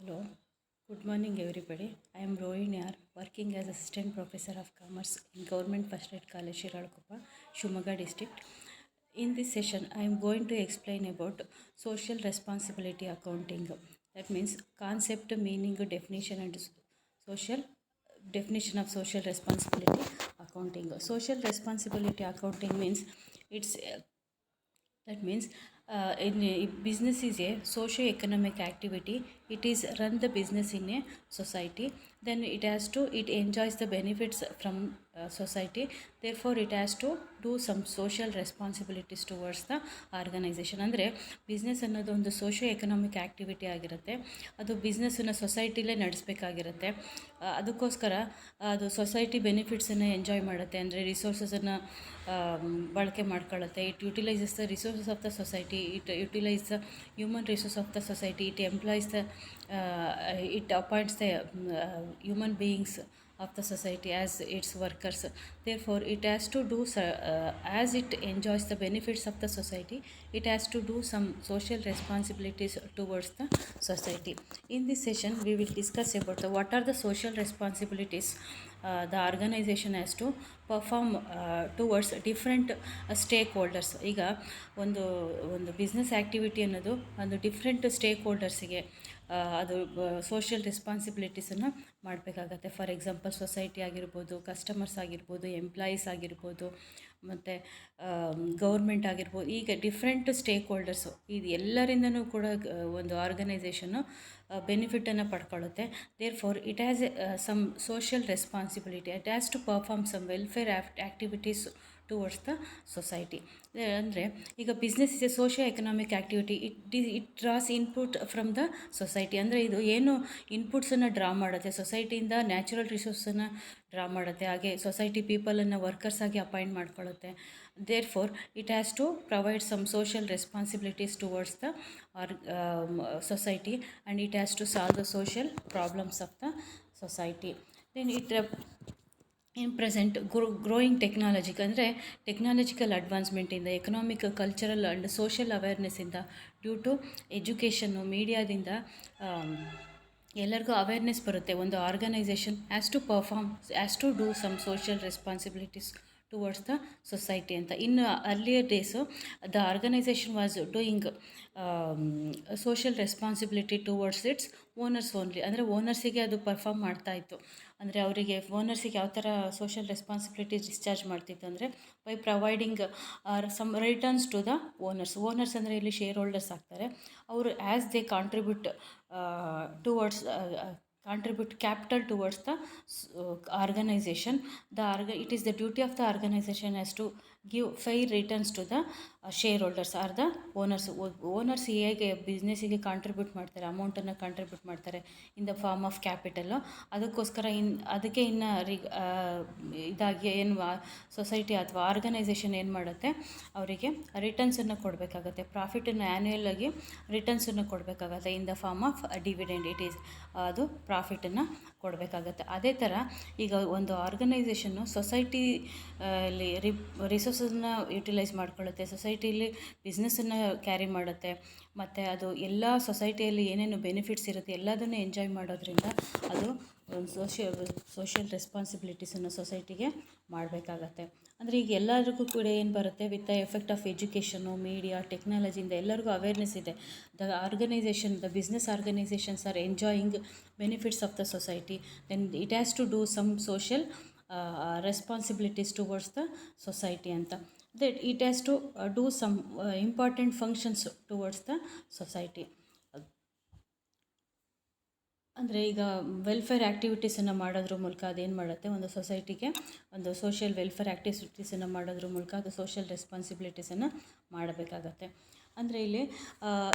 Hello, good morning everybody. I am Rohini R, working as Assistant Professor of Commerce in Government First Aid College Shiralkoppa, Shumaga district. In this session, I am going to explain about social responsibility accounting. That means concept, meaning, definition and social definition of social responsibility accounting. Social responsibility accounting means it's that means in a business is a socio-economic activity. It is run the business in a society. Then it enjoys the benefits from society. Therefore, it has to do some social responsibilities towards the organisation. ಅಂದರೆ business ಅನ್ನೋದು ಒಂದು socio economic activity ಆಗಿರುತ್ತೆ. ಅದು ಬಿಸ್ನೆಸ್ಸನ್ನು ಸೊಸೈಟಿಲೇ ನಡೆಸಬೇಕಾಗಿರುತ್ತೆ. ಅದಕ್ಕೋಸ್ಕರ ಅದು society ಬೆನಿಫಿಟ್ಸನ್ನು enjoy ಮಾಡುತ್ತೆ. ಅಂದರೆ ರಿಸೋರ್ಸಸನ್ನು ಬಳಕೆ ಮಾಡ್ಕೊಳ್ಳುತ್ತೆ. It utilises the resources of the society, it utilise the human resource of the society, it employs the it appoints the human beings of the society as its workers. Therefore, it has to do as it enjoys the benefits of the society, it has to do some social responsibilities towards the society. In this session, we will discuss about what are the social responsibilities the organization has to perform towards different stakeholders. ಈಗ ಒಂದು business activity ಅನ್ನೋದು ಒಂದು different stake ಹೋಲ್ಡರ್ಸಿಗೆ ಅದು social ರೆಸ್ಪಾನ್ಸಿಬಿಲಿಟೀಸನ್ನು ಮಾಡಬೇಕಾಗತ್ತೆ. For example society ಆಗಿರ್ಬೋದು, customers ಆಗಿರ್ಬೋದು, employees ಆಗಿರ್ಬೋದು, ಮತ್ತು ಗೌರ್ಮೆಂಟ್ ಆಗಿರ್ಬೋದು. ಈಗ ಡಿಫ್ರೆಂಟ್ ಸ್ಟೇಕ್ ಹೋಲ್ಡರ್ಸು ಇದು ಎಲ್ಲರಿಂದನೂ ಕೂಡ ಒಂದು ಆರ್ಗನೈಸೇಷನ್ನು ಬೆನಿಫಿಟನ್ನು ಪಡ್ಕೊಳ್ಳುತ್ತೆ. Therefore it has some social responsibility. It has to perform some welfare activities towards the society. ಅಂದರೆ ಈಗ business is a socio economic activity. It draws input from the society. ಅಂದರೆ ಇದು ಏನು ಇನ್ಪುಟ್ಸನ್ನು ಡ್ರಾ ಮಾಡುತ್ತೆ, ಸೊಸೈಟಿಯಿಂದ natural ರಿಸೋರ್ಸನ್ನು draw ಮಾಡುತ್ತೆ. ಹಾಗೆ society ಪೀಪಲನ್ನು workers ಆಗಿ ಅಪಾಯಿಂಟ್ ಮಾಡ್ಕೊಳ್ಳುತ್ತೆ. Therefore it has to provide some social responsibilities towards the society, and it has to solve the social problems of the society. Then it in present growing technology, ಅಂದರೆ technological ಅಡ್ವಾನ್ಸ್ಮೆಂಟಿಂದ, economic, cultural and social ಅವೇರ್ನೆಸ್ಸಿಂದ, due to education, ಮೀಡಿಯಾದಿಂದ ಎಲ್ಲರಿಗೂ awareness ಬರುತ್ತೆ. ಒಂದು organisation has to do some social responsibilities towards the society ಅಂತ. In earlier days the organisation was doing social responsibility towards its owners only. ಅಂದರೆ ಓನರ್ಸಿಗೆ ಅದು perform ಮಾಡ್ತಾಯಿತ್ತು. ಅಂದರೆ ಅವರಿಗೆ ಓನರ್ಸಿಗೆ ಯಾವ ಥರ ಸೋಷಿಯಲ್ ರೆಸ್ಪಾನ್ಸಿಬಿಲಿಟಿ ಡಿಸ್ಚಾರ್ಜ್ ಮಾಡ್ತಿತ್ತು ಅಂದರೆ by providing some returns to the owners ಅಂದರೆ ಇಲ್ಲಿ ಶೇರ್ ಹೋಲ್ಡರ್ಸ್ ಆಗ್ತಾರೆ. ಅವರು as they contribute capital towards the organization. It is the duty of the organization as to give fair returns to the shareholders or the owners ಹೇಗೆ ಬಿಸ್ನೆಸ್ಸಿಗೆ contribute ಮಾಡ್ತಾರೆ, ಅಮೌಂಟನ್ನು contribute ಮಾಡ್ತಾರೆ in the form of capital. ಅದಕ್ಕೋಸ್ಕರ ಅದಕ್ಕೆ ಇನ್ನು ಇದಾಗಿ ಏನು ಸೊಸೈಟಿ ಅಥವಾ ಆರ್ಗನೈಸೇಷನ್ ಏನು ಮಾಡುತ್ತೆ, ಅವರಿಗೆ ರಿಟರ್ನ್ಸನ್ನು ಕೊಡಬೇಕಾಗತ್ತೆ. ಪ್ರಾಫಿಟನ್ನು ಆ್ಯನ್ಯುಯಲ್ ಆಗಿ ರಿಟರ್ನ್ಸನ್ನು ಕೊಡಬೇಕಾಗತ್ತೆ in the form of dividend. ಅದು ಪ್ರಾಫಿಟನ್ನು ಕೊಡಬೇಕಾಗತ್ತೆ. ಅದೇ ಥರ ಈಗ ಒಂದು ಆರ್ಗನೈಸೇಷನ್ನು ಸೊಸೈಟಿಲಿ ರಿಸೋರ್ಸನ್ನು ಯುಟಿಲೈಸ್ ಮಾಡ್ಕೊಳ್ಳುತ್ತೆ, ಸೊಸೈಟಿಲಿ ಬಿಸ್ನೆಸ್ಸನ್ನು ಕ್ಯಾರಿ ಮಾಡುತ್ತೆ, ಮತ್ತು ಅದು ಎಲ್ಲ ಸೊಸೈಟಿಯಲ್ಲಿ ಏನೇನು ಬೆನಿಫಿಟ್ಸ್ ಇರುತ್ತೆ ಎಲ್ಲದನ್ನು ಎಂಜಾಯ್ ಮಾಡೋದ್ರಿಂದ ಅದು ಒಂದು ಸೋಷಿಯಲ್ ರೆಸ್ಪಾನ್ಸಿಬಿಲಿಟೀಸನ್ನು ಸೊಸೈಟಿಗೆ ಮಾಡಬೇಕಾಗತ್ತೆ. ಅಂದರೆ ಈಗ ಎಲ್ಲರಿಗೂ ಕೂಡ ಏನು ಬರುತ್ತೆ, with the effect of education, media, ಟೆಕ್ನಾಲಜಿಯಿಂದ ಎಲ್ಲರಿಗೂ ಅವೇರ್ನೆಸ್ ಇದೆ. The business organisations are enjoying benefits of the society. Then it has to do some social responsibilities towards the society ಅಂತ. that it has to do some important functions towards the society. ಅಂದರೆ ಈಗ welfare ಆ್ಯಕ್ಟಿವಿಟೀಸನ್ನು ಮಾಡೋದ್ರ ಮೂಲಕ ಅದೇನು ಮಾಡುತ್ತೆ, ಒಂದು ಸೊಸೈಟಿಗೆ ಒಂದು ಸೋಷಿಯಲ್ ವೆಲ್ಫೇರ್ ಆ್ಯಕ್ಟಿವಿಟೀಸನ್ನು ಮಾಡೋದ್ರ ಮೂಲಕ ಅದು ಸೋಷಿಯಲ್ ರೆಸ್ಪಾನ್ಸಿಬಿಲಿಟೀಸನ್ನು ಮಾಡಬೇಕಾಗತ್ತೆ. ಅಂದರೆ ಇಲ್ಲಿ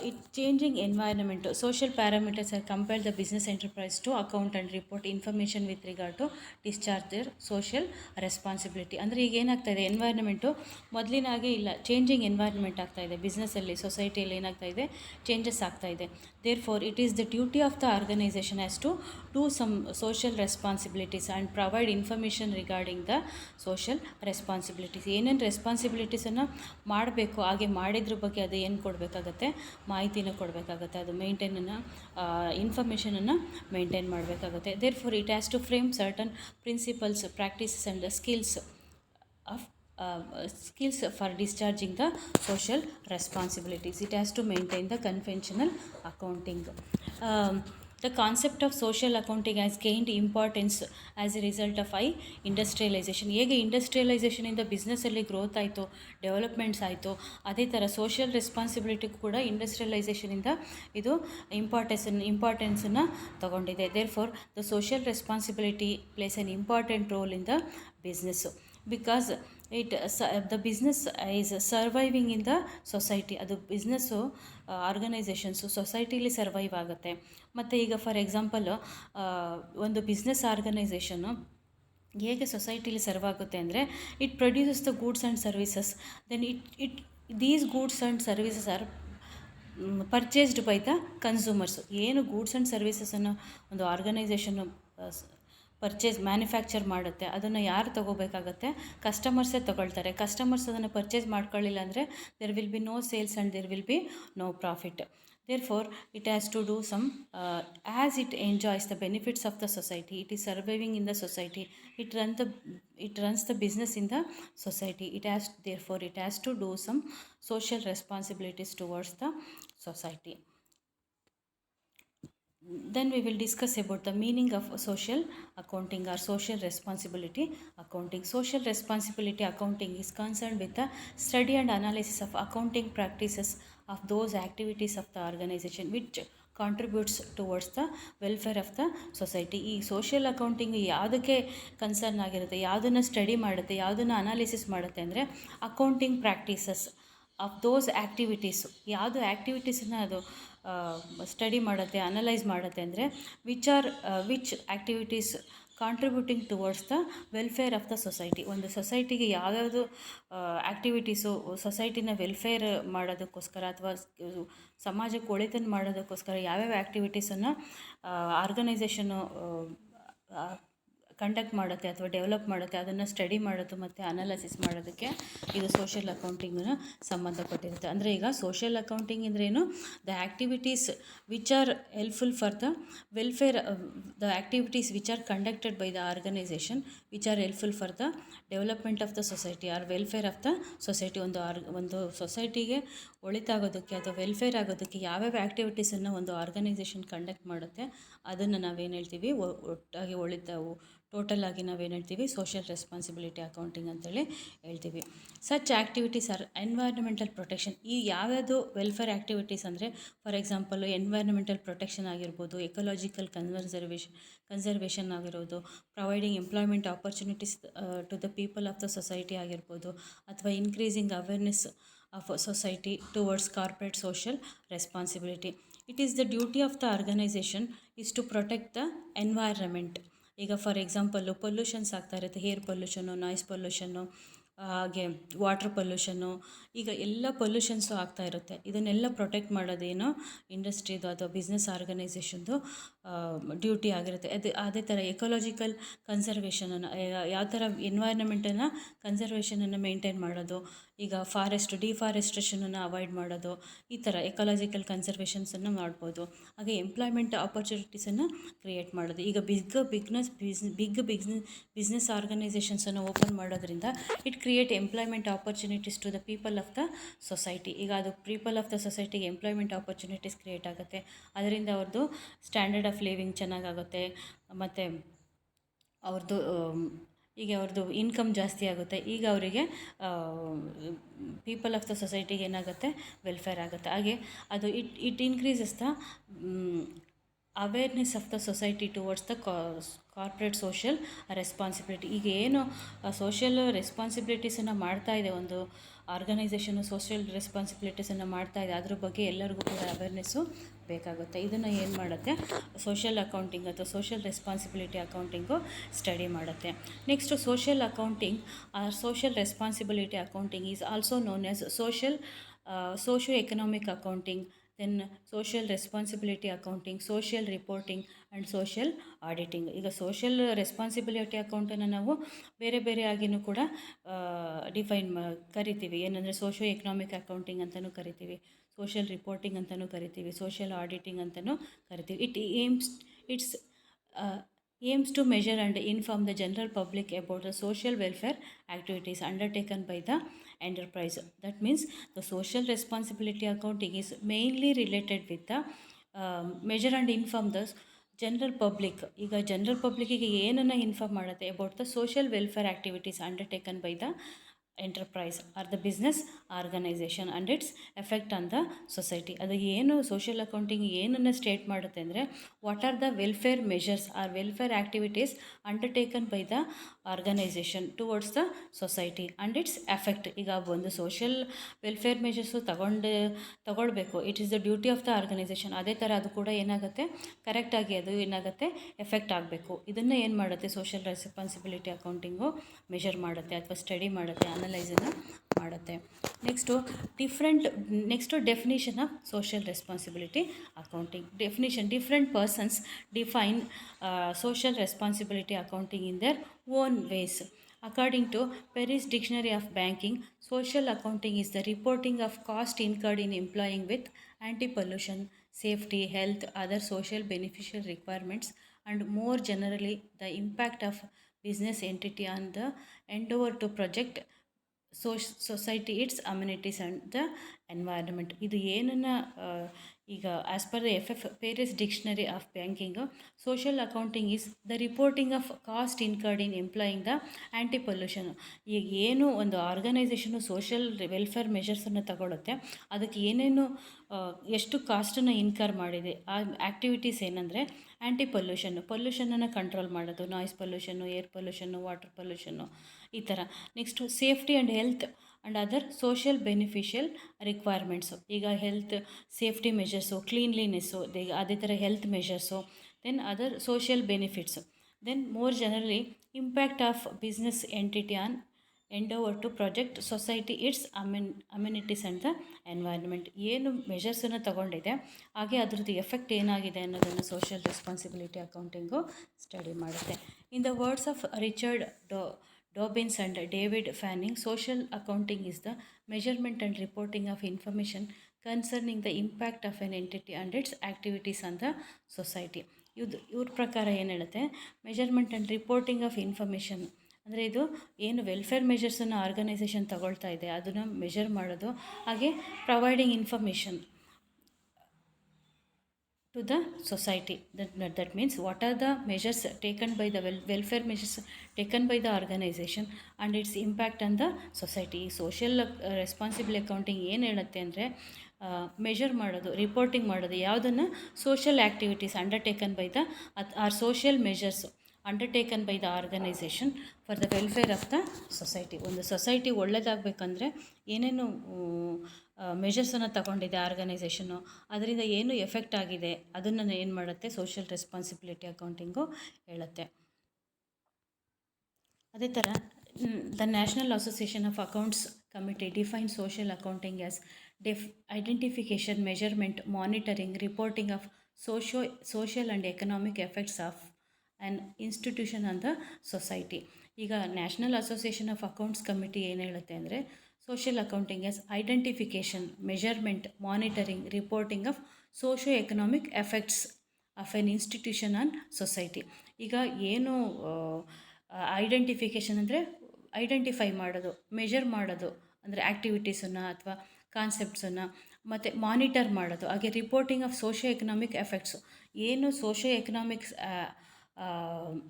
it changing environment, social parameters are compare the business enterprise to account and report information with regard to discharge their social responsibility. ಅಂದರೆ ಈಗ ಏನಾಗ್ತಾಯಿದೆ, ಎನ್ವೈರನ್ಮೆಂಟು ಮೊದಲಿನಾಗೆ ಇಲ್ಲ, ಚೇಂಜಿಂಗ್ ಎನ್ವೈರನ್ಮೆಂಟ್ ಆಗ್ತಾಯಿದೆ. ಬಿಸ್ನೆಸ್ಸಲ್ಲಿ, ಸೊಸೈಟಿಯಲ್ಲಿ ಏನಾಗ್ತಾಯಿದೆ, ಚೇಂಜಸ್ ಆಗ್ತಾಯಿದೆ. Therefore it is the duty of the organisation has to do some social responsibilities and provide information regarding the social responsibilities. ಏನೇನು ರೆಸ್ಪಾನ್ಸಿಬಿಲಿಟೀಸನ್ನು ಮಾಡಬೇಕು, ಹಾಗೆ ಮಾಡಿದ್ರ ಬಗ್ಗೆ ಅದು ಏನು ಕೊಡಬೇಕಾಗತ್ತೆ, ಮಾಹಿತಿನ ಕೊಡಬೇಕಾಗತ್ತೆ. ಅದು ಮೇಂಟೈನನ್ನು ಇನ್ಫಾರ್ಮೇಷನನ್ನು ಮೇಂಟೈನ್ ಮಾಡಬೇಕಾಗುತ್ತೆ. Therefore it has to frame certain principles, practices and the skills for discharging the social responsibilities. It has to maintain the conventional accounting. The concept of social accounting has gained importance as a result of industrialisation. ಹೇಗೆ ಇಂಡಸ್ಟ್ರಿಯಲೈಸೇಷನಿಂದ ಬಿಸ್ನೆಸ್ಸಲ್ಲಿ growth ಆಯಿತು, developments ಆಯಿತು, ಅದೇ ಥರ social responsibility ಕೂಡ ಇಂಡಸ್ಟ್ರಿಯಲೈಸೇಷನಿಂದ ಇದು ಇಂಪಾರ್ಟೆನ್ಸನ್ನು ತಗೊಂಡಿದೆ. Therefore the social responsibility plays an important role in the business, because the business is surviving in the society. ಅದು ಬಿಸ್ನೆಸ್ಸು ಆರ್ಗನೈಸೇಷನ್ಸು ಸೊಸೈಟಿಲಿ ಸರ್ವೈವ್ ಆಗುತ್ತೆ. ಮತ್ತು ಈಗ ಫಾರ್ ಎಕ್ಸಾಂಪಲ್ ಒಂದು ಬಿಸ್ನೆಸ್ ಆರ್ಗನೈಸೇಷನ್ನು ಹೇಗೆ ಸೊಸೈಟಿಲಿ ಸರ್ವ್ ಆಗುತ್ತೆ ಅಂದರೆ, it produces the goods and services, then these goods and services are purchased by the consumers. ಏನು ಗೂಡ್ಸ್ ಆ್ಯಂಡ್ ಸರ್ವಿಸಸನ್ನು ಒಂದು ಆರ್ಗನೈಸೇಷನ್ನು ಮ್ಯಾನುಫ್ಯಾಕ್ಚರ್ ಮಾಡುತ್ತೆ, ಅದನ್ನು ಯಾರು ತೊಗೋಬೇಕಾಗತ್ತೆ? ಕಸ್ಟಮರ್ಸೇ ತೊಗೊಳ್ತಾರೆ. ಕಸ್ಟಮರ್ಸ್ ಅದನ್ನು ಪರ್ಚೇಸ್ ಮಾಡ್ಕೊಳ್ಳಿಲ್ಲ ಅಂದರೆ there will be no sales and there will be no profit. Therefore, it has to do some, as it enjoys the benefits of the society, it is surviving in the society, it runs the business in the society. Therefore, it has to do some social responsibilities towards the society. Then we will discuss about the meaning of social accounting or social responsibility accounting. Social responsibility accounting is concerned with the study and analysis of accounting practices of those activities of the organization which contributes towards the welfare of the society. ಈ social accounting ಯಾವುದಕ್ಕೆ concern ಆಗಿರುತ್ತೆ, ಯಾವುದನ್ನು study ಮಾಡುತ್ತೆ, ಯಾವುದನ್ನು analysis ಮಾಡುತ್ತೆ ಅಂದರೆ accounting practices of those activities. ಯಾವುದು ಆ್ಯಕ್ಟಿವಿಟೀಸನ್ನು ಅದು ಸ್ಟಡಿ ಮಾಡುತ್ತೆ, ಅನಲೈಸ್ ಮಾಡುತ್ತೆ ಅಂದರೆ which activities contributing towards the welfare of the society. ಒಂದು ಸೊಸೈಟಿಗೆ ಯಾವ್ಯಾವುದು ಆ್ಯಕ್ಟಿವಿಟೀಸು ಸೊಸೈಟಿನ ವೆಲ್ಫೇರ್ ಮಾಡೋದಕ್ಕೋಸ್ಕರ ಅಥವಾ ಸಮಾಜಕ್ಕೆ ಒಳಿತನ್ನು ಮಾಡೋದಕ್ಕೋಸ್ಕರ ಯಾವ್ಯಾವ ಆ್ಯಕ್ಟಿವಿಟೀಸನ್ನು ಆರ್ಗನೈಸೇಷನ್ನು ಕಂಡಕ್ಟ್ ಮಾಡುತ್ತೆ ಅಥವಾ ಡೆವಲಪ್ ಮಾಡುತ್ತೆ, ಅದನ್ನು ಸ್ಟಡಿ ಮಾಡೋದು ಮತ್ತು ಅನಾಲಿಸಿಸ್ ಮಾಡೋದಕ್ಕೆ ಇದು ಸೋಷಿಯಲ್ ಅಕೌಂಟಿಂಗ್ನ ಸಂಬಂಧಪಟ್ಟಿರುತ್ತೆ. ಅಂದರೆ ಈಗ ಸೋಷಿಯಲ್ ಅಕೌಂಟಿಂಗ್ ಅಂದ್ರೇನು? The activities which are helpful for the welfare, the activities which are conducted by the organisation which are helpful for the development of the society or welfare of the society. ಒಂದು ಸೊಸೈಟಿಗೆ ಒಳಿತಾಗೋದಕ್ಕೆ ಅಥವಾ welfare ಆಗೋದಕ್ಕೆ ಯಾವ್ಯಾವ ಆ್ಯಕ್ಟಿವಿಟೀಸನ್ನು ಒಂದು organisation conduct ಮಾಡುತ್ತೆ ಅದನ್ನು ನಾವೇನು ಹೇಳ್ತೀವಿ, ಒಟ್ಟಾಗಿ ಟೋಟಲ್ ಆಗಿ ನಾವೇನು ಹೇಳ್ತೀವಿ, ಸೋಷಿಯಲ್ ರೆಸ್ಪಾನ್ಸಿಬಿಲಿಟಿ ಅಕೌಂಟಿಂಗ್ ಅಂತೇಳಿ ಹೇಳ್ತೀವಿ. Such activities are environmental protection. ಈ ಯಾವ್ಯಾವುದು ವೆಲ್ಫೇರ್ ಆ್ಯಕ್ಟಿವಿಟೀಸ್ ಅಂದರೆ ಫಾರ್ ಎಕ್ಸಾಂಪಲ್ ಎನ್ವೈರ್ನಮೆಂಟಲ್ ಪ್ರೊಟೆಕ್ಷನ್ ಆಗಿರ್ಬೋದು, ಎಕಲಾಜಿಕಲ್ ಕನ್ಸರ್ವೇಷನ್ ಆಗಿರ್ಬೋದು, providing employment opportunities to the people of the society ಆಗಿರ್ಬೋದು, ಅಥವಾ increasing awareness of society towards corporate social responsibility. It is the duty of the organisation is to protect the environment. ಈಗ for example pollutions ಆಗ್ತಾ ಇರುತ್ತೆ, air pollution, noise pollution, ಹಾಗೆ water pollution, ಈಗ ಎಲ್ಲ pollutions ಆಗ್ತಾ ಇರುತ್ತೆ. ಇದನ್ನೆಲ್ಲ ಪ್ರೊಟೆಕ್ಟ್ ಮಾಡೋದೇನು ಇಂಡಸ್ಟ್ರಿದು ಅಥವಾ ಬಿಸ್ನೆಸ್ ಆರ್ಗನೈಸೇಷನ್ದು ಡ್ಯೂಟಿ ಆಗಿರುತ್ತೆ. ಅದೇ ಥರ ಎಕಲಾಜಿಕಲ್ ಕನ್ಸರ್ವೇಷನನ್ನು, ಯಾವ ಥರ ಎನ್ವೈರ್ನಮೆಂಟನ್ನು ಕನ್ಸರ್ವೇಷನನ್ನು ಮೇಂಟೈನ್ ಮಾಡೋದು, ಈಗ ಡಿಫಾರೆಸ್ಟ್ರೇಷನನ್ನು ಅವಾಯ್ಡ್ ಮಾಡೋದು, ಈ ಥರ ಎಕಲಾಜಿಕಲ್ ಕನ್ಸರ್ವೇಷನ್ಸನ್ನು ಮಾಡ್ಬೋದು. ಹಾಗೆ ಎಂಪ್ಲಾಯ್ಮೆಂಟ್ ಆಪರ್ಚುನಿಟೀಸನ್ನು ಕ್ರಿಯೇಟ್ ಮಾಡೋದು. ಈಗ ಬಿಸ್ನೆಸ್ ಆರ್ಗನೈಸೇಷನ್ಸನ್ನು ಓಪನ್ ಮಾಡೋದ್ರಿಂದ it create employment opportunities to the people of the society. ಈಗ ಅದು ಪೀಪಲ್ ಆಫ್ ದ ಸೊಸೈಟಿಗೆ ಎಂಪ್ಲಾಯ್ಮೆಂಟ್ ಆಪರ್ಚುನಿಟೀಸ್ ಕ್ರಿಯೇಟ್ ಆಗುತ್ತೆ. ಅದರಿಂದ ಅವ್ರದ್ದು ಸ್ಟ್ಯಾಂಡರ್ಡ್ ಆಫ್ ಲಿವಿಂಗ್ ಚೆನ್ನಾಗಾಗುತ್ತೆ, ಮತ್ತು ಅವ್ರದ್ದು ಇನ್ಕಮ್ ಜಾಸ್ತಿ ಆಗುತ್ತೆ. ಈಗ ಅವರಿಗೆ ಪೀಪಲ್ ಆಫ್ ದ ಸೊಸೈಟಿಗೆ ಏನಾಗುತ್ತೆ, ವೆಲ್ಫೇರ್ ಆಗುತ್ತೆ. ಹಾಗೆ ಅದು it increases the awareness of the society towards the corporate social responsibility. ಈಗ ಏನು ಸೋಷಿಯಲ್ ರೆಸ್ಪಾನ್ಸಿಬಿಲಿಟೀಸನ್ನು ಮಾಡ್ತಾ ಇದೆ ಒಂದು ಆರ್ಗನೈಸೇಷನು, ಸೋಷಿಯಲ್ ರೆಸ್ಪಾನ್ಸಿಬಿಲಿಟೀಸನ್ನು ಮಾಡ್ತಾ ಇದೆ, ಅದ್ರ ಬಗ್ಗೆ ಎಲ್ಲರಿಗೂ ಕೂಡ ಅವೇರ್ನೆಸ್ಸು ಬೇಕಾಗುತ್ತೆ. ಇದನ್ನು ಏನು ಮಾಡುತ್ತೆ, ಸೋಷಿಯಲ್ ಅಕೌಂಟಿಂಗ್ ಅಥವಾ ಸೋಷಿಯಲ್ ರೆಸ್ಪಾನ್ಸಿಬಿಲಿಟಿ ಅಕೌಂಟಿಂಗು ಸ್ಟಡಿ ಮಾಡುತ್ತೆ. Next social accounting or social responsibility accounting is also known as socio economic accounting. Then social responsibility accounting, social reporting and social auditing. ಈಗ ಸೋಷಿಯಲ್ ರೆಸ್ಪಾನ್ಸಿಬಿಲಿಟಿ ಅಕೌಂಟನ್ನು ನಾವು ಬೇರೆ ಬೇರೆ ಆಗಿಯೂ ಕೂಡ ಕರಿತೀವಿ. ಏನಂದರೆ ಸೋಷಿಯೋ ಎಕನಾಮಿಕ್ ಅಕೌಂಟಿಂಗ್ ಅಂತಲೂ ಕರಿತೀವಿ, ಸೋಷಿಯಲ್ ರಿಪೋರ್ಟಿಂಗ್ ಅಂತಲೂ ಕರಿತೀವಿ, ಸೋಷಿಯಲ್ ಆಡಿಟಿಂಗ್ ಅಂತಲೂ ಕರಿತೀವಿ. It's aims to measure and inform the general public about the social welfare activities undertaken by the enterprise. That means the social responsibility accounting is mainly related with the measure and inform the general public. ಈಗ general ಪಬ್ಲಿಕ್ಕಿಗೆ ಏನನ್ನು inform ಮಾಡುತ್ತೆ about the social welfare activities undertaken by the enterprise or the business organisation and its effect on the society. ಅದು ಏನು social accounting ಏನನ್ನು state ಮಾಡುತ್ತೆ ಅಂದರೆ what are the welfare measures or welfare activities undertaken by the organisation towards the society and its effect. ಈಗ ಒಂದು social welfare measures ತಗೊಳ್ಬೇಕು, it is the duty of the organisation. ಅದೇ ಥರ ಅದು ಕೂಡ ಏನಾಗುತ್ತೆ, ಕರೆಕ್ಟಾಗಿ ಅದು ಏನಾಗುತ್ತೆ, ಎಫೆಕ್ಟ್ ಆಗಬೇಕು. ಇದನ್ನು ಏನು ಮಾಡುತ್ತೆ ಸೋಷಿಯಲ್ ರೆಸ್ಪಾನ್ಸಿಬಿಲಿಟಿ ಅಕೌಂಟಿಂಗು ಮೆಷರ್ ಮಾಡುತ್ತೆ ಅಥವಾ ಸ್ಟಡಿ ಮಾಡುತ್ತೆ, ಅನಲೈಸನ್ನು ಮಾಡುತ್ತೆ. Next definition of social responsibility accounting. Different persons define social responsibility accounting in their own ways. According to Paris Dictionary of Banking, social accounting is the reporting of cost incurred in employing with anti-pollution, safety, health, other social beneficial requirements, and more generally the impact of business entity on the endeavor to project society, its amenities and the environment. ಇದು ಏನನ್ನು ಈಗ as per the Perry's dictionary of banking, social accounting is the reporting of cost incurred in employing the anti pollution. ಈಗ ಏನು ಒಂದು organisation social welfare ಮೆಷರ್ಸನ್ನು ತಗೊಳುತ್ತೆ, ಅದಕ್ಕೆ ಏನೇನು ಎಷ್ಟು ಕಾಸ್ಟನ್ನು ಇನ್ಕರ್ ಮಾಡಿದೆ, ಆ ಆ್ಯಕ್ಟಿವಿಟೀಸ್ ಏನಂದರೆ ಆ್ಯಂಟಿ ಪೊಲ್ಯೂಷನನ್ನು ಕಂಟ್ರೋಲ್ ಮಾಡೋದು, noise pollution, air pollution, water pollution, ಈ ಥರ. Next safety and health and other social beneficial requirements. ಈಗ ಹೆಲ್ತ್ ಸೇಫ್ಟಿ ಮೆಷರ್ಸು, ಕ್ಲೀನ್ಲಿನೆಸ್ಸು, ಅದೇ ಥರ health measures, then other social benefits, then more generally impact of business entity on endeavour to project society, its amenities and the environment. ಏನು ಮೆಷರ್ಸನ್ನು ತಗೊಂಡಿದೆ, ಹಾಗೆ ಅದ್ರದ್ದು effect ಏನಾಗಿದೆ ಅನ್ನೋದನ್ನು ಸೋಷಿಯಲ್ ರೆಸ್ಪಾನ್ಸಿಬಿಲಿಟಿ ಅಕೌಂಟಿಂಗು ಸ್ಟಡಿ ಮಾಡುತ್ತೆ. In the words of Richard Dobbins and David Fanning, social accounting is the measurement and reporting of information concerning the impact of an entity and its activities on the society. ಇವ್ರ ಪ್ರಕಾರ ಏನು ಹೇಳುತ್ತೆ, measurement and reporting of information ಅಂದರೆ ಇದು ಏನು welfare ಮೆಷರ್ಸನ್ನು organisation ತಗೊಳ್ತಾ ಇದೆ ಅದನ್ನು ಮೆಷರ್ ಮಾಡೋದು, ಹಾಗೆ providing information to the society. That means what are the measures taken by the welfare measures taken by the organization and its impact on the society. Social responsible accounting ಏನು ಹೇಳುತ್ತೆ ಅಂದರೆ measure ಮಾಡೋದು, reporting ಮಾಡೋದು, ಯಾವುದನ್ನು social activities undertaken by the or social measures undertaken by the organisation for the welfare of the society. ಒಂದು society ಒಳ್ಳೆಯದಾಗಬೇಕಂದ್ರೆ ಏನೇನು ಮೆಷರ್ಸನ್ನು ತಗೊಂಡಿದೆ ಆರ್ಗನೈಸೇಷನ್ನು, ಅದರಿಂದ ಏನು ಎಫೆಕ್ಟ್ ಆಗಿದೆ ಅದನ್ನು ಏನು ಮಾಡುತ್ತೆ ಸೋಷಿಯಲ್ ರೆಸ್ಪಾನ್ಸಿಬಿಲಿಟಿ ಅಕೌಂಟಿಂಗು ಹೇಳುತ್ತೆ. ಅದೇ ಥರ the national association of accounts committee define social accounting as identification, measurement, monitoring, reporting of social and economic effects of an institution on the society. ಈಗ national association of accounts committee ಏನು ಹೇಳುತ್ತೆ ಅಂದರೆ social accounting as identification, measurement, monitoring, reporting of socio economic effects of an institution on society. ಈಗ ಏನು identification ಅಂದರೆ identify ಮಾಡೋದು, measure ಮಾಡೋದು ಅಂದರೆ ಆ್ಯಕ್ಟಿವಿಟೀಸನ್ನು ಅಥವಾ ಕಾನ್ಸೆಪ್ಟ್ಸನ್ನು, ಮತ್ತು ಮಾನಿಟರ್ ಮಾಡೋದು, ಹಾಗೆ reporting of socio economic effects. ಏನು ಸೋಷಿಯೋ ಎಕನಾಮಿಕ್ಸ್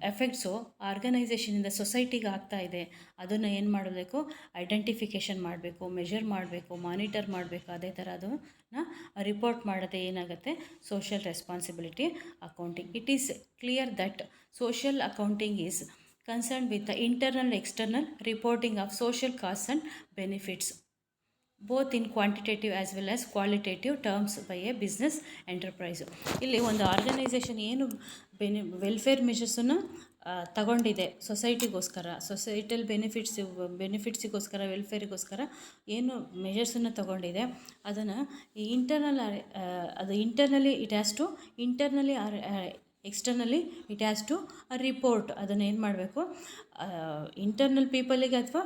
ಎಫೆಕ್ಟ್ಸು ಆರ್ಗನೈಸೇಷನಿಂದ ಸೊಸೈಟಿಗೆ ಆಗ್ತಾ ಇದೆ ಅದನ್ನು ಏನು ಮಾಡಬೇಕು, ಐಡೆಂಟಿಫಿಕೇಷನ್ ಮಾಡಬೇಕು, ಮೆಷರ್ ಮಾಡಬೇಕು, ಮಾನಿಟರ್ ಮಾಡಬೇಕು. ಅದೇ ಥರ ಅದನ್ನು ರಿಪೋರ್ಟ್ ಮಾಡೋದೇ ಏನಾಗುತ್ತೆ social responsibility accounting. It is clear that social accounting is concern with the internal external reporting of social cost and benefits. Both in quantitative as well as qualitative terms by a business enterprise. ಇಲ್ಲಿ ಒಂದು organisation ಏನು welfare ಮೆಷರ್ಸನ್ನು ತಗೊಂಡಿದೆ ಸೊಸೈಟಿಗೋಸ್ಕರ, societal ಬೆನಿಫಿಟ್ಸಿಗೋಸ್ಕರ, ವೆಲ್ಫೇರಿಗೋಸ್ಕರ ಏನು ಮೆಷರ್ಸನ್ನು ತಗೊಂಡಿದೆ ಅದನ್ನು internally it has to internally externally it has to report. ಅದನ್ನು ಏನು ಮಾಡಬೇಕು, ಇಂಟರ್ನಲ್ ಪೀಪಲಿಗೆ ಅಥವಾ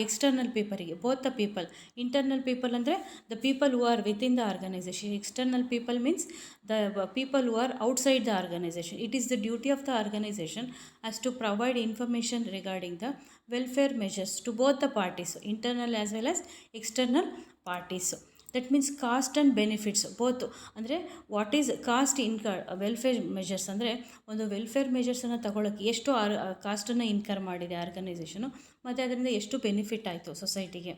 ಎಕ್ಸ್ಟರ್ನಲ್ ಪೀಪಲಿಗೆ, both the people. Internal people ಅಂದರೆ the people who are within the organisation. External people means the people who are outside the organisation. It is the duty of the organisation as to provide information regarding the welfare measures to both the parties, internal as well as external parties. That means cost and benefits both. ಅಂದರೆ what is cost welfare measures ಅಂದರೆ ಒಂದು welfare ಮೆಷರ್ಸನ್ನು ತಗೊಳ್ಳೋಕ್ಕೆ ಎಷ್ಟು ಕಾಸ್ಟನ್ನು incur ಮಾಡಿದೆ organisation, ಮತ್ತು ಅದರಿಂದ ಎಷ್ಟು benefit ಆಯಿತು ಸೊಸೈಟಿಗೆ.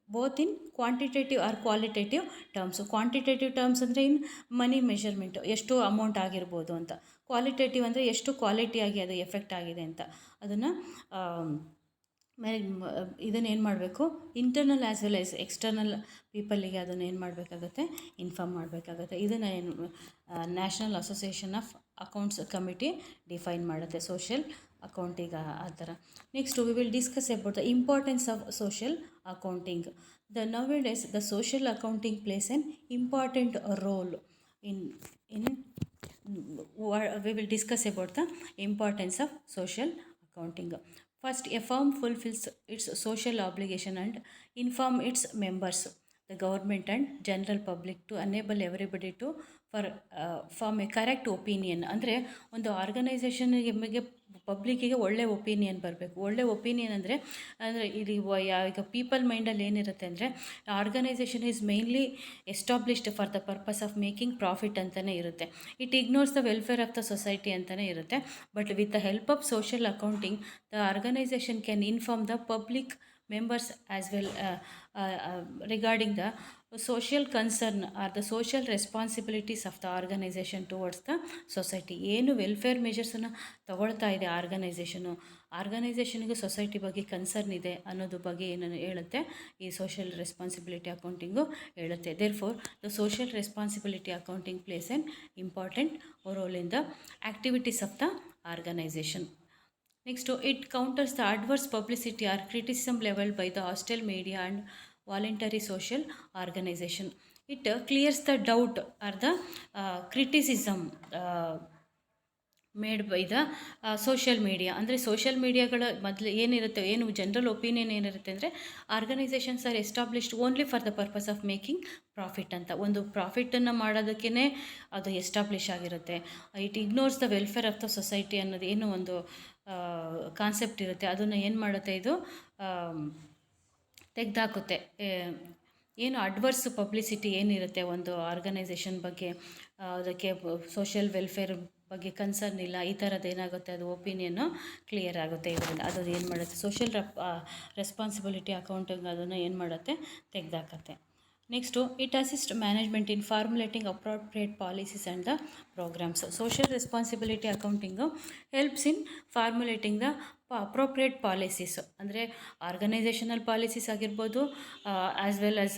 Both in quantitative or qualitative terms. Quantitative terms ಅಂದರೆ ಇನ್ ಮನಿ ಮೆಷರ್ಮೆಂಟು, ಎಷ್ಟು ಅಮೌಂಟ್ ಆಗಿರ್ಬೋದು ಅಂತ. ಕ್ವಾಲಿಟೇಟಿವ್ ಅಂದರೆ ಎಷ್ಟು ಕ್ವಾಲಿಟಿಯಾಗಿ ಅದು ಎಫೆಕ್ಟ್ ಆಗಿದೆ ಅಂತ. ಅದನ್ನು ಇದನ್ನು ಏನು ಮಾಡಬೇಕು, internal as well as external ಪೀಪಲಿಗೆ ಅದನ್ನು ಏನು ಮಾಡಬೇಕಾಗುತ್ತೆ, ಇನ್ಫಾರ್ಮ್ ಮಾಡಬೇಕಾಗುತ್ತೆ. ಇದನ್ನು ಏನು national association of accounts committee define ಮಾಡುತ್ತೆ ಸೋಷಿಯಲ್ ಅಕೌಂಟಿಂಗ್ ಆ ಥರ. Next we will discuss about the importance of social accounting. nowadays the social accounting plays an important role in we will discuss about the importance of social accounting. First, a firm fulfills its social obligation and inform its members, the government and general public, to enable everybody to form a correct opinion. ಅಂದರೆ ಒಂದು ಆರ್ಗನೈಸೇಷನ್ಗೆ ಪಬ್ಲಿಕ್ಕಿಗೆ ಒಳ್ಳೆ opinion ಬರಬೇಕು. ಒಳ್ಳೆ opinion ಅಂದರೆ ಈಗ people ಮೈಂಡಲ್ಲಿ ಏನಿರುತ್ತೆ ಅಂದರೆ organisation is mainly established for the purpose of making profit ಅಂತಲೇ ಇರುತ್ತೆ. It ignores the welfare of the society ಅಂತಲೇ ಇರುತ್ತೆ. But with the help of social accounting the organisation can inform the public members as well regarding the social concern or the social responsibilities of the organization towards the society. ಏನು welfare ಮೆಷರ್ಸನ್ನು ತಗೊಳ್ತಾ ಇದೆ ಆರ್ಗನೈಸೇಷನ್ಗೆ society ಬಗ್ಗೆ concern ಇದೆ ಅನ್ನೋದ್ರ ಬಗ್ಗೆ ಏನನ್ನು ಹೇಳುತ್ತೆ ಈ ಸೋಷಿಯಲ್ ರೆಸ್ಪಾನ್ಸಿಬಿಲಿಟಿ ಅಕೌಂಟಿಂಗು ಹೇಳುತ್ತೆ. Therefore the social responsibility accounting plays an important role in the activities of the organisation. Next, it counters the adverse publicity or criticism leveled by the hostile media and voluntary social organization. It clears the doubt or the criticism made by the social media. ಅಂದರೆ social ಮೀಡಿಯಾಗಳ ಏನು general opinion ಏನಿರುತ್ತೆ ಅಂದರೆ organisations are established only for the purpose of making profit ಅಂತ. ಒಂದು ಪ್ರಾಫಿಟನ್ನು ಮಾಡೋದಕ್ಕೇ ಅದು ಎಸ್ಟಾಬ್ಲಿಷ್ ಆಗಿರುತ್ತೆ. It ignores the welfare of the society ಅನ್ನೋದು ಏನು ಒಂದು ಕಾನ್ಸೆಪ್ಟ್ ಇರುತ್ತೆ, ಅದನ್ನು ಏನು ಮಾಡುತ್ತೆ, ಇದು ತೆಗೆದಾಕುತ್ತೆ. ಏನು ಅಡ್ವರ್ಸ್ ಪಬ್ಲಿಸಿಟಿ ಏನಿರುತ್ತೆ ಒಂದು ಆರ್ಗನೈಸೇಷನ್ ಬಗ್ಗೆ, ಅದಕ್ಕೆ ಸೋಷಿಯಲ್ ವೆಲ್ಫೇರ್ ಬಗ್ಗೆ ಕನ್ಸರ್ನ್ ಇಲ್ಲ, ಈ ಥರದ್ದು ಏನಾಗುತ್ತೆ ಅದು ಒಪಿನಿಯನ್ನು ಕ್ಲಿಯರ್ ಆಗುತ್ತೆ ಇದರಿಂದ. ಅದು ಏನು ಮಾಡುತ್ತೆ, ಸೋಷಿಯಲ್ ರೆಸ್ಪಾನ್ಸಿಬಿಲಿಟಿ ಅಕೌಂಟಿಂಗ್ ಅದನ್ನು ಏನು ಮಾಡುತ್ತೆ, ತೆಗೆದಾಕತ್ತೆ. Next, it assist management in formulating appropriate policies and the programmes. Social responsibility accounting helps in formulating the appropriate policies. ಅಂದರೆ ಆರ್ಗನೈಸೇಷನಲ್ ಪಾಲಿಸೀಸ್ ಆಗಿರ್ಬೋದು, as well as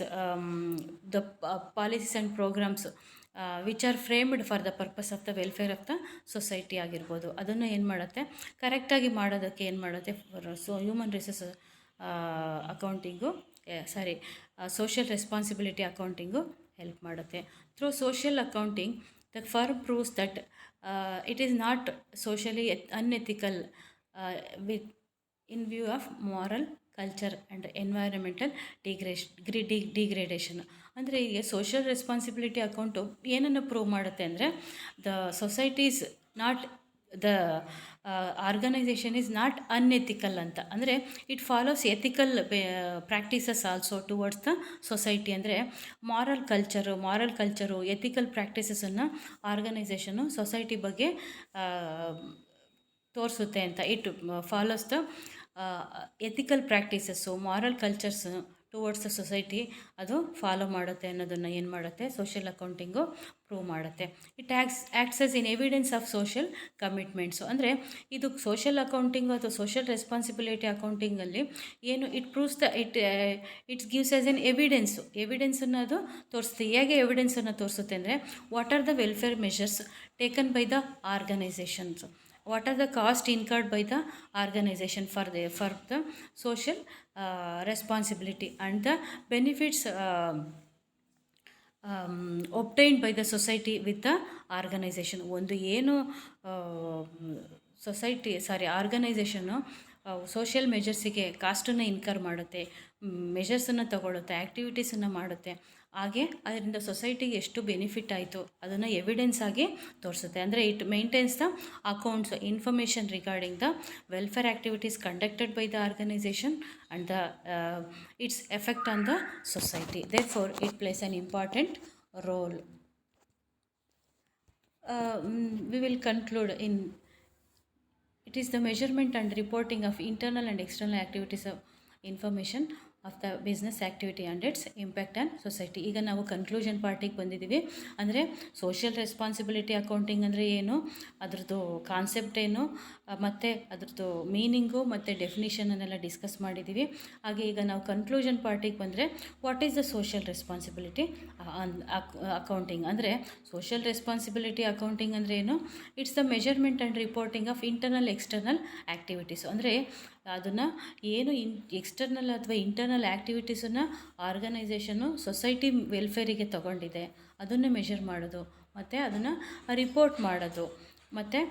the policies and programmes which are framed for the purpose of the welfare of the society ಆಗಿರ್ಬೋದು. ಅದನ್ನು ಏನು ಮಾಡುತ್ತೆ, ಕರೆಕ್ಟಾಗಿ ಮಾಡೋದಕ್ಕೆ ಏನು ಮಾಡುತ್ತೆ, human resource accounting social responsibility accounting help ಮಾಡುತ್ತೆ. Through social accounting the firm proves that it is not socially unethical with in view of moral culture and environmental degradation. ಅಂದರೆ ಈಗ ಸೋಷಿಯಲ್ ರೆಸ್ಪಾನ್ಸಿಬಿಲಿಟಿ ಅಕೌಂಟು ಏನನ್ನು prove ಮಾಡುತ್ತೆ ಅಂದರೆ the society is not, the organisation is not unethical ಅಂತ. ಅಂದರೆ it follows ethical practices also towards the society. ಅಂದರೆ moral culture ethical ಪ್ರಾಕ್ಟೀಸಸನ್ನು organisation society ಬಗ್ಗೆ ತೋರಿಸುತ್ತೆ ಅಂತ. It follows the ethical practices, moral cultures towards the society ಅದು follow ಮಾಡುತ್ತೆ ಅನ್ನೋದನ್ನು ಏನು ಮಾಡುತ್ತೆ ಸೋಷಿಯಲ್ ಅಕೌಂಟಿಂಗು ಪ್ರೂವ್ ಮಾಡುತ್ತೆ. It acts as in evidence of social commitments. ಅಂದರೆ ಇದು ಸೋಷಿಯಲ್ ಅಕೌಂಟಿಂಗು ಅಥವಾ ಸೋಷಿಯಲ್ ರೆಸ್ಪಾನ್ಸಿಬಿಲಿಟಿ ಅಕೌಂಟಿಂಗಲ್ಲಿ ಏನು it proves it's gives as an ಎವಿಡೆನ್ಸನ್ನು ಅದು ತೋರಿಸುತ್ತೆ. ಹೇಗೆ ಎವಿಡೆನ್ಸನ್ನು ತೋರಿಸುತ್ತೆ ಅಂದರೆ what are the welfare measures taken by the organizations, what are the cost incurred by the organization for the social responsibility and the benefits obtained by the society with the organization. ಒಂದು ಏನು organisation social ಮೆಜರ್ಸಿಗೆ ಕಾಸ್ಟನ್ನು incur ಮಾಡುತ್ತೆ, ಮೆಷರ್ಸನ್ನು ತಗೊಳುತ್ತೆ, ಆ್ಯಕ್ಟಿವಿಟೀಸನ್ನು ಮಾಡುತ್ತೆ, ಹಾಗೆ ಅದರಿಂದ ಸೊಸೈಟಿಗೆ ಎಷ್ಟು benefit ಆಯಿತು ಅದನ್ನು ಎವಿಡೆನ್ಸ್ ಆಗಿ ತೋರಿಸುತ್ತೆ. ಅಂದರೆ it maintains the accounts information regarding the welfare activities conducted by the organisation and the its effect on the society. Therefore it plays an important role. We will conclude in it is the measurement and reporting of internal and external activities of information of the business activity and it's impact on society. ಈಗ ನಾವು conclusion ಪಾರ್ಟಿಗೆ ಬಂದಿದ್ದೀವಿ. ಅಂದರೆ social responsibility accounting ಅಂದರೆ ಏನು, ಅದರದ್ದು concept ಏನು, ಮತ್ತು ಅದರದ್ದು ಮೀನಿಂಗು ಮತ್ತು ಡೆಫಿನಿಷನನ್ನೆಲ್ಲ ಡಿಸ್ಕಸ್ ಮಾಡಿದ್ದೀವಿ. ಹಾಗೆ ಈಗ ನಾವು ಕನ್ಕ್ಲೂಷನ್ ಪಾರ್ಟಿಗೆ ಬಂದರೆ what is the social responsibility accounting. ಅಂದರೆ ಸೋಷಿಯಲ್ ರೆಸ್ಪಾನ್ಸಿಬಿಲಿಟಿ ಅಕೌಂಟಿಂಗ್ ಅಂದರೆ ಏನು, it's the measurement and reporting of internal external activities. ಅಂದರೆ ಅದನ್ನು ಏನು ಎಕ್ಸ್ಟರ್ನಲ್ ಅಥವಾ ಇಂಟರ್ನಲ್ ಆ್ಯಕ್ಟಿವಿಟೀಸನ್ನು ಆರ್ಗನೈಸೇಷನ್ನು ಸೊಸೈಟಿ ವೆಲ್ಫೇರಿಗೆ ತಗೊಂಡಿದೆ ಅದನ್ನು ಮೆಷರ್ ಮಾಡೋದು, ಮತ್ತು ಅದನ್ನು ರಿಪೋರ್ಟ್ ಮಾಡೋದು, ಮತ್ತು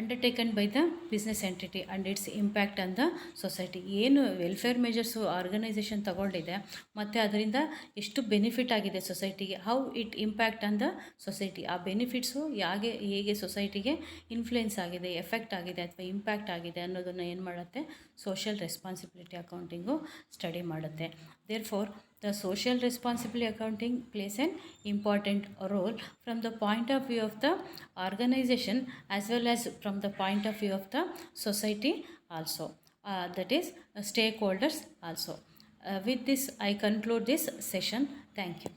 undertaken by the business entity and it's impact on the society. ಏನು ವೆಲ್ಫೇರ್ ಮೆಜರ್ಸು ಆರ್ಗನೈಸೇಷನ್ ತಗೊಂಡಿದೆ ಮತ್ತು ಅದರಿಂದ ಎಷ್ಟು ಬೆನಿಫಿಟ್ ಆಗಿದೆ ಸೊಸೈಟಿಗೆ, how it impact on the society, ಆ ಬೆನಿಫಿಟ್ಸು ಹೇಗೆ ಸೊಸೈಟಿಗೆ ಇನ್ಫ್ಲುಯೆನ್ಸ್ ಆಗಿದೆ, ಎಫೆಕ್ಟ್ ಆಗಿದೆ ಅಥವಾ ಇಂಪ್ಯಾಕ್ಟ್ ಆಗಿದೆ ಅನ್ನೋದನ್ನು ಏನು ಮಾಡುತ್ತೆ ಸೋಷಿಯಲ್ ರೆಸ್ಪಾನ್ಸಿಬಿಲಿಟಿ ಅಕೌಂಟಿಂಗು ಸ್ಟಡಿ ಮಾಡುತ್ತೆ. Therefore the social responsibility accounting plays an important role from the point of view of the organization as well as from the point of view of the society also, that is stakeholders also. With this I conclude this session. Thank you.